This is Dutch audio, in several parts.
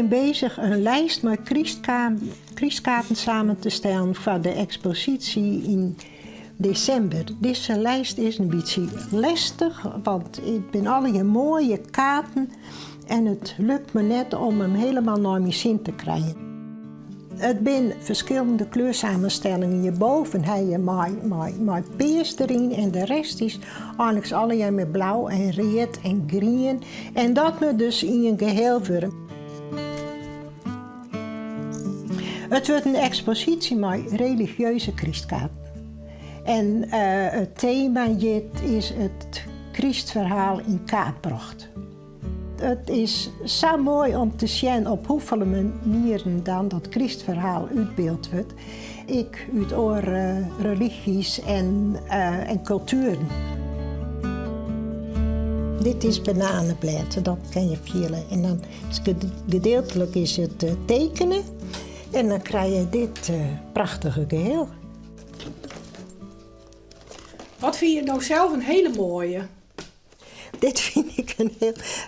ben bezig een lijst met kriestkaarten samen te stellen voor de expositie in december. Deze lijst is een beetje lastig, want het zijn alle mooie kaarten en het lukt me net om hem helemaal naar mijn zin te krijgen. Het zijn verschillende kleursamenstellingen. Hierboven heb je met peers erin en de rest is eigenlijk alle met blauw en rood en groen. En dat moet dus in een geheel worden. Het wordt een expositie met religieuze kriestkaarten. En het thema is het Christverhaal in kaartbracht. Het is zo mooi om te zien op hoeveel manieren dan dat Christverhaal uitbeeld wordt. Ik uit alle religies en culturen. Dit is bananenblad, dat kan je vielen. En dan gedeeltelijk is het tekenen. En dan krijg je dit prachtige geheel. Wat vind je nou zelf een hele mooie? Dit vind ik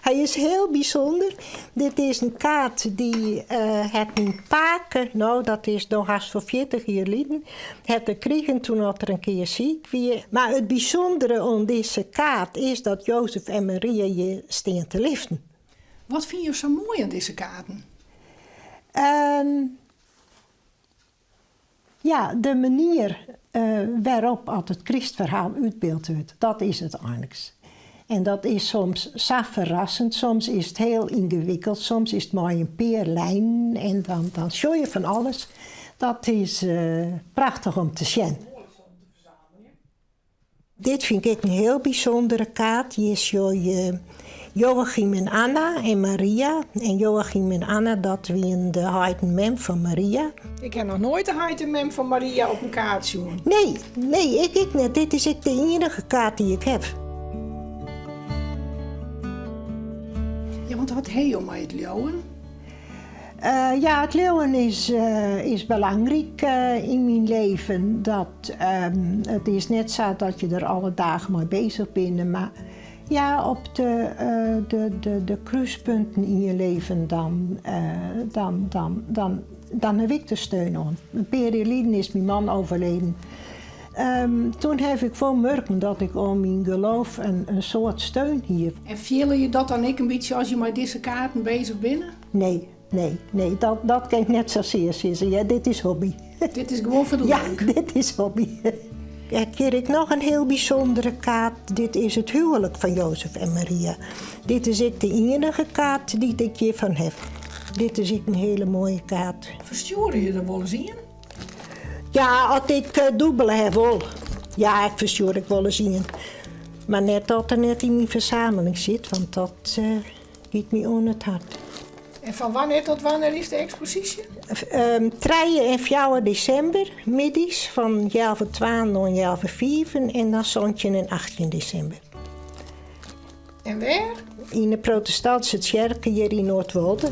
hij is heel bijzonder. Dit is een kaart die het in Paken, nou dat is nog haast voor 40 jaar geleden, het gekregen toen er een keer ziek was. Maar het bijzondere aan deze kaart is dat Jozef en Maria je staan te liften. Wat vind je zo mooi aan deze kaarten? Ja, de manier waarop het Christverhaal uitbeeld wordt, dat is het eigenlijk. En dat is soms zo verrassend, soms is het heel ingewikkeld, soms is het maar een peerlijn en dan show je van alles. Dat is prachtig om te zien. Dit vind ik een heel bijzondere kaart. Die is Joachim en Anna en Maria. En Joachim en Anna, dat waren de heid en mem van Maria. Ik heb nog nooit de heid en mem van Maria op een kaart zien. Nee, ik niet. Dit is de enige kaart die ik heb. Ja, want wat heb je om het leeuwen? Ja, het leeuwen is belangrijk in mijn leven. Het is net zo dat je er alle dagen mee bezig bent. Maar ja, op de kruispunten in je leven, dan heb ik de steun aan. Een paar jaar geleden is mijn man overleden. Toen heb ik voor merken dat ik om mijn geloof een soort steun hier. En voel je dat dan ik een beetje als je met deze kaarten bezig bent? Nee, dat kan ik net zozeer zeggen. Ja, dit is hobby. Dit is gewoon voor de leuk. Ja, dit is hobby. Kijk, hier heb ik nog een heel bijzondere kaart. Dit is het huwelijk van Jozef en Maria. Dit is ik de enige kaart die ik hiervan heb. Dit is ik een hele mooie kaart. Verstuur je er wel eens in? Ja, als ik dubbele heb wel. Ja, ik verstuur ik wel eens in. Maar net dat er net in mijn verzameling zit, want dat giet me aan het hart. En van wanneer tot wanneer is de expositie? 3 en 4 december, middags, van 11:12 naar 11:04 en dan 17 en 18 december. En waar? In de protestantse kerk hier in Noordwolde.